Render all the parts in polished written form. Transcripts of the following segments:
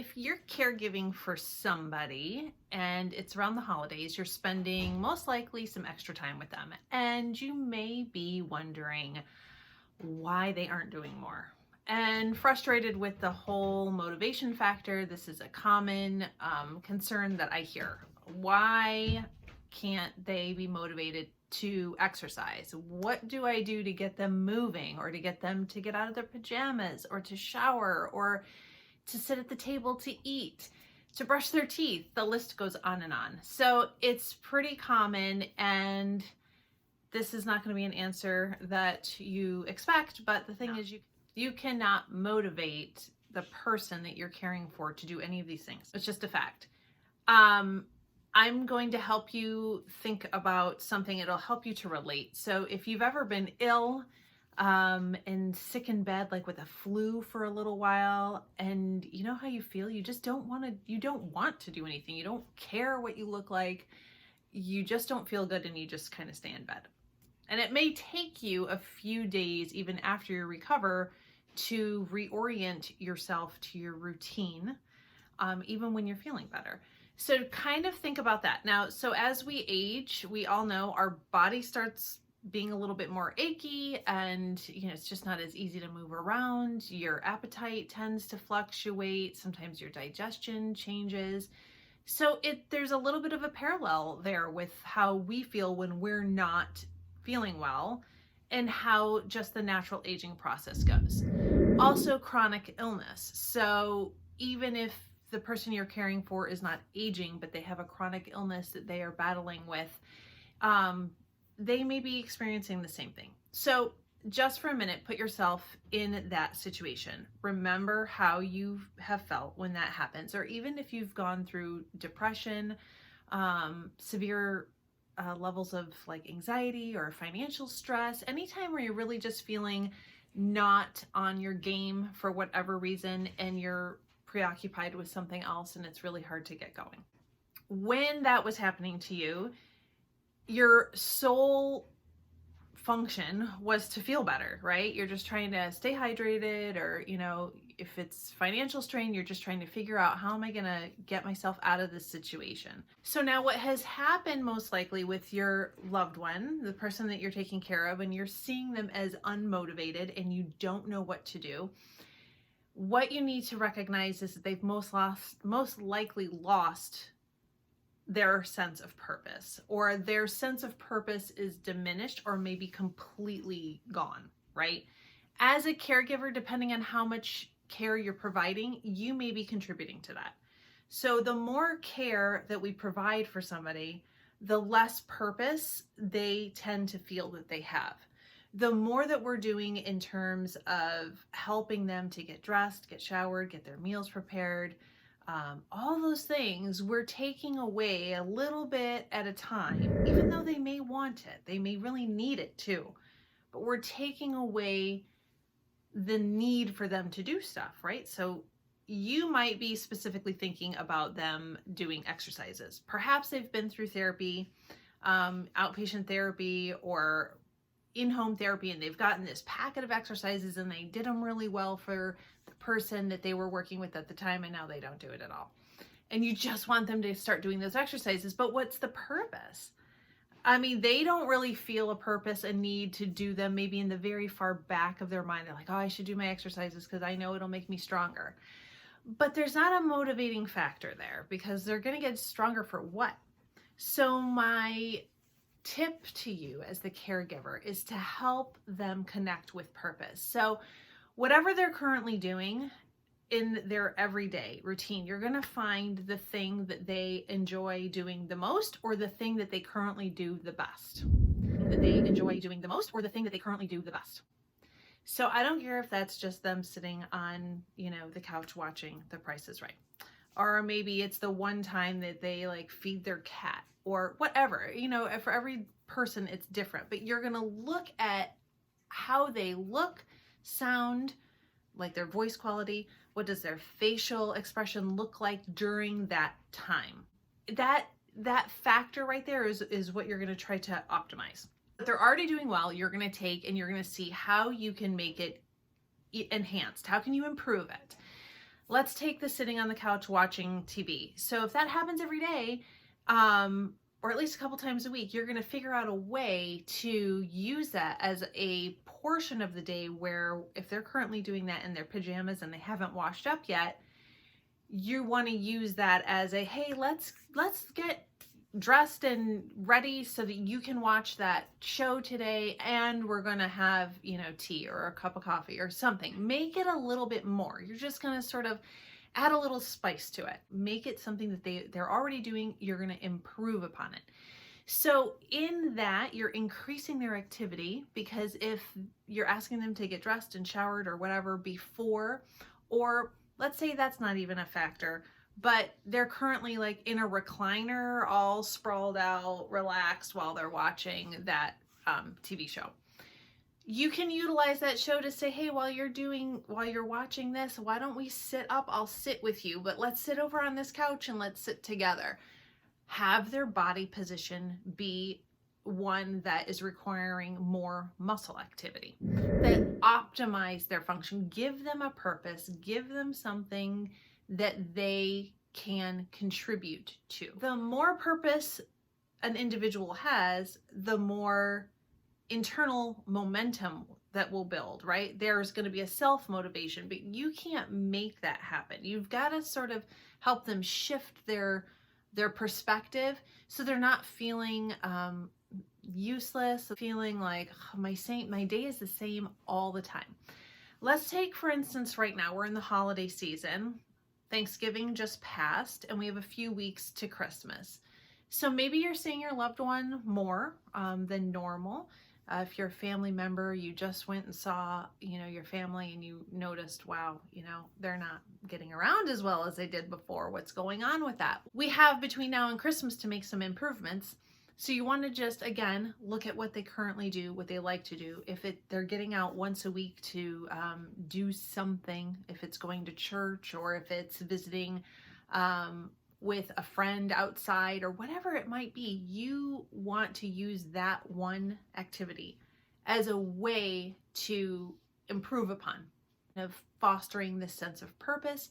if you're caregiving for somebody and it's around the holidays, you're spending most likely some extra time with them, and you may be wondering why they aren't doing more and frustrated with the whole motivation factor. This is a common concern that I hear. Why can't they be motivated to exercise? What do I do to get them moving, or to get them to get out of their pajamas, or to shower, or to sit at the table to eat, to brush their teeth? The list goes on and on. So it's pretty common, and this is not going to be an answer that you expect, but the thing is, you cannot motivate the person that you're caring for to do any of these things. It's just a fact. I'm going to help you think about something. It'll help you to relate. So if you've ever been ill and sick in bed, like with a flu for a little while, and you know how you feel, you just don't want to do anything. You don't care what you look like. You just don't feel good, and you just kind of stay in bed. And it may take you a few days, even after you recover, to reorient yourself to your routine, even when you're feeling better. So kind of think about that. Now, so as we age, we all know our body starts being a little bit more achy, and it's just not as easy to move around. Your appetite tends to fluctuate. Sometimes your digestion changes. So there's a little bit of a parallel there with how we feel when we're not feeling well, and how just the natural aging process goes. Also, chronic illness. So even if the person you're caring for is not aging, but they have a chronic illness that they are battling with, they may be experiencing the same thing. So just for a minute, put yourself in that situation. Remember how you have felt when that happens, or even if you've gone through depression, severe levels of like anxiety or financial stress, anytime where you're really just feeling not on your game for whatever reason, and you're preoccupied with something else, and it's really hard to get going. When that was happening to you, your sole function was to feel better, right? You're just trying to stay hydrated, or if it's financial strain, you're just trying to figure out, how am I going to get myself out of this situation? So now what has happened most likely with your loved one, the person that you're taking care of, and you're seeing them as unmotivated and you don't know what to do, what you need to recognize is that they've most likely lost their sense of purpose, or their sense of purpose is diminished, or maybe completely gone, right? As a caregiver, depending on how much care you're providing, you may be contributing to that. So the more care that we provide for somebody, the less purpose they tend to feel that they have. The more that we're doing in terms of helping them to get dressed, get showered, get their meals prepared, all those things, we're taking away a little bit at a time, even though they may want it. They may really need it too, but we're taking away the need for them to do stuff, right? So you might be specifically thinking about them doing exercises. Perhaps they've been through therapy, outpatient therapy, or in-home therapy, and they've gotten this packet of exercises, and they did them really well for the person that they were working with at the time, and now they don't do it at all. And you just want them to start doing those exercises, but what's the purpose? I mean, they don't really feel a purpose, a need to do them. Maybe in the very far back of their mind, they're like, oh, I should do my exercises because I know it'll make me stronger. But there's not a motivating factor there, because they're going to get stronger for what? So my tip to you as the caregiver is to help them connect with purpose. So whatever they're currently doing in their everyday routine, you're going to find the thing that they enjoy doing the most, or the thing that they currently do the best. That they enjoy doing the most, or the thing that they currently do the best. So I don't care if that's just them sitting on, the couch watching The Price is Right. Or maybe it's the one time that they like feed their cat, or whatever. For every person it's different, but you're going to look at how they look, sound, like their voice quality. What does their facial expression look like during that time? That factor right there is what you're going to try to optimize. If they're already doing well, you're going to take and you're going to see how you can make it enhanced. How can you improve it? let's take the sitting on the couch watching TV. So if that happens every day, or at least a couple times a week, you're going to figure out a way to use that as a portion of the day where if they're currently doing that in their pajamas and they haven't washed up yet, you want to use that as a, hey, let's get dressed and ready so that you can watch that show today, and we're gonna have, you know, tea or a cup of coffee or something. Make it a little bit more. You're just gonna sort of add a little spice to it. Make it something that they're already doing. You're gonna improve upon it. So in that, you're increasing their activity, because if you're asking them to get dressed and showered or whatever before, or let's say that's not even a factor, but they're currently like in a recliner, all sprawled out, relaxed while they're watching that TV show. You can utilize that show to say, hey, while you're watching this, why don't we sit up? I'll sit with you, but let's sit over on this couch and let's sit together. Have their body position be one that is requiring more muscle activity, that optimize their function. Give them a purpose, give them something that they can contribute to. The more purpose an individual has, the more internal momentum that will build, right? There's going to be a self-motivation, but you can't make that happen. You've got to sort of help them shift their perspective so they're not feeling useless, feeling like, oh, my day is the same all the time. Let's take, for instance, right now, we're in the holiday season. Thanksgiving just passed, and we have a few weeks to Christmas. So maybe you're seeing your loved one more than normal. If you're a family member, you just went and saw, you know, your family, and you noticed, wow, you know, they're not getting around as well as they did before. What's going on with that? We have between now and Christmas to make some improvements. So you want to just, again, look at what they currently do, what they like to do. If they're getting out once a week to do something, if it's going to church or if it's visiting with a friend outside or whatever it might be, you want to use that one activity as a way to improve upon, of fostering this sense of purpose,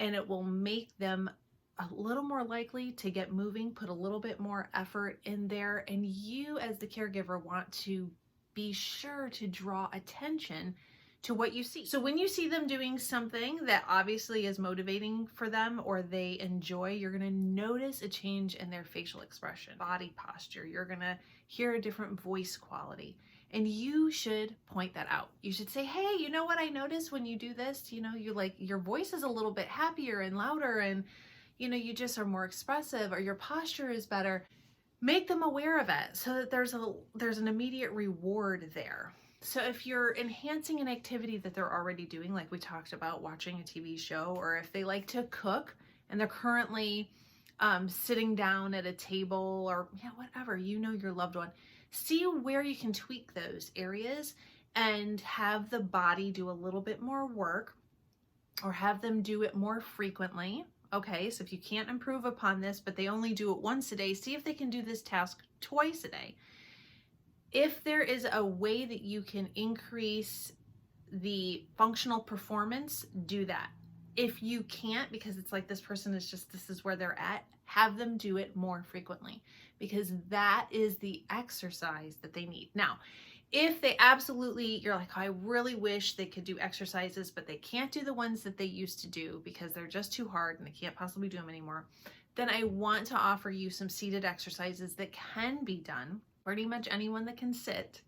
and it will make them a little more likely to get moving, put a little bit more effort in there, and you as the caregiver want to be sure to draw attention to what you see. So when you see them doing something that obviously is motivating for them or they enjoy, you're going to notice a change in their facial expression, body posture. You're going to hear a different voice quality, and you should point that out. You should say, hey, you know what I noticed when you do this? You know, your voice is a little bit happier and louder, and you know, you just are more expressive, or your posture is better. Make them aware of it so that there's an immediate reward there. So if you're enhancing an activity that they're already doing, like we talked about watching a TV show, or if they like to cook and they're currently sitting down at a table, or whatever, you know, your loved one, see where you can tweak those areas and have the body do a little bit more work, or have them do it more frequently. Okay, so if you can't improve upon this, but they only do it once a day, see if they can do this task twice a day. If there is a way that you can increase the functional performance, do that. If you can't, because it's like this person is just, this is where they're at, have them do it more frequently, because that is the exercise that they need. Now, if they absolutely, you're like, I really wish they could do exercises, but they can't do the ones that they used to do because they're just too hard and they can't possibly do them anymore, then I want to offer you some seated exercises that can be done. Pretty much anyone that can sit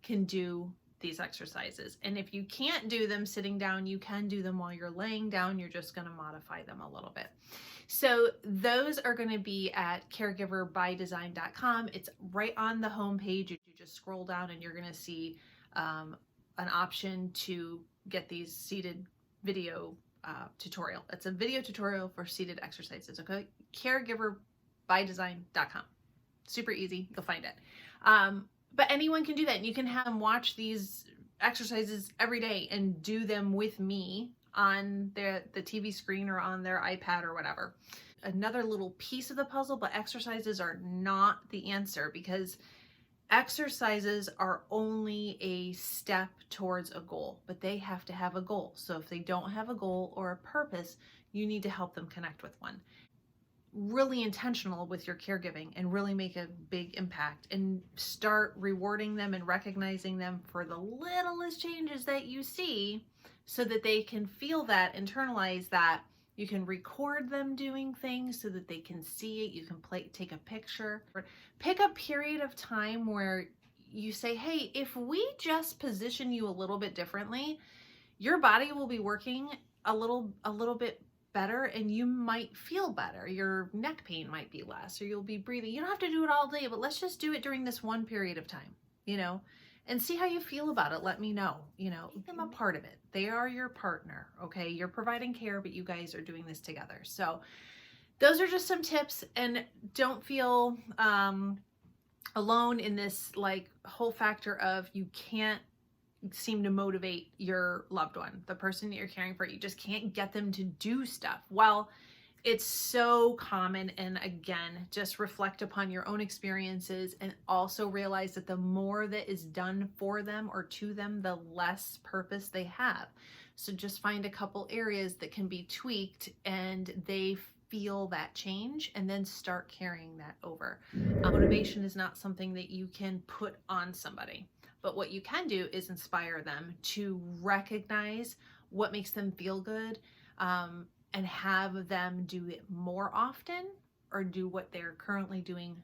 can do these exercises. And if you can't do them sitting down, you can do them while you're laying down. You're just going to modify them a little bit. So those are going to be at caregiverbydesign.com. It's right on the home page. You just scroll down and you're going to see an option to get these seated video tutorial. It's a video tutorial for seated exercises. Okay, caregiverbydesign.com. Super easy. You'll find it. But anyone can do that. And you can have them watch these exercises every day and do them with me on the TV screen or on their iPad or whatever. Another little piece of the puzzle, but exercises are not the answer, because Exercises are only a step towards a goal, but they have to have a goal. So if they don't have a goal or a purpose, you need to help them connect with one. Really intentional with your caregiving and really make a big impact, and start rewarding them and recognizing them for the littlest changes that you see, so that they can feel that, internalize that. You can record them doing things so that they can see it. You can take a picture. Pick a period of time where you say, hey, if we just position you a little bit differently, your body will be working a little bit better, and you might feel better. Your neck pain might be less, or you'll be breathing. You don't have to do it all day, but let's just do it during this one period of time, and see how you feel about it. Let me know, make them a part of it. They are your partner, okay? You're providing care, but you guys are doing this together. So those are just some tips, and don't feel alone in this like whole factor of you can't seem to motivate your loved one, the person that you're caring for. You just can't get them to do stuff. Well, it's so common. And again, just reflect upon your own experiences, and also realize that the more that is done for them or to them, the less purpose they have. So just find a couple areas that can be tweaked and they feel that change, and then start carrying that over. Motivation is not something that you can put on somebody. But what you can do is inspire them to recognize what makes them feel good, and have them do it more often, or do what they're currently doing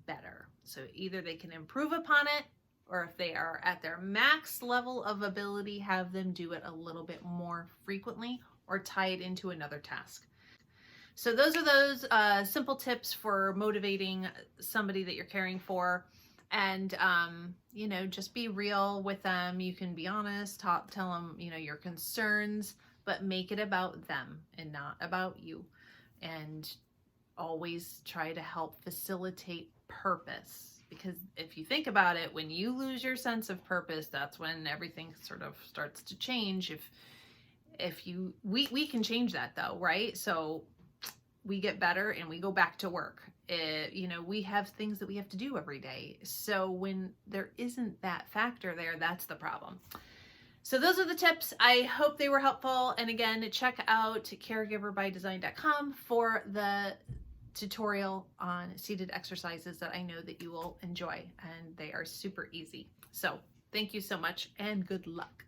better. So either they can improve upon it, or if they are at their max level of ability, have them do it a little bit more frequently, or tie it into another task. So those are those simple tips for motivating somebody that you're caring for. And, just be real with them. You can be honest, tell them, your concerns, but make it about them and not about you. And always try to help facilitate purpose. Because if you think about it, when you lose your sense of purpose, that's when everything sort of starts to change. We can change that though, right? So we get better and we go back to work. We have things that we have to do every day. So when there isn't that factor there, that's the problem. So those are the tips. I hope they were helpful. And again, check out caregiverbydesign.com for the tutorial on seated exercises that I know that you will enjoy, and they are super easy. So thank you so much, and good luck.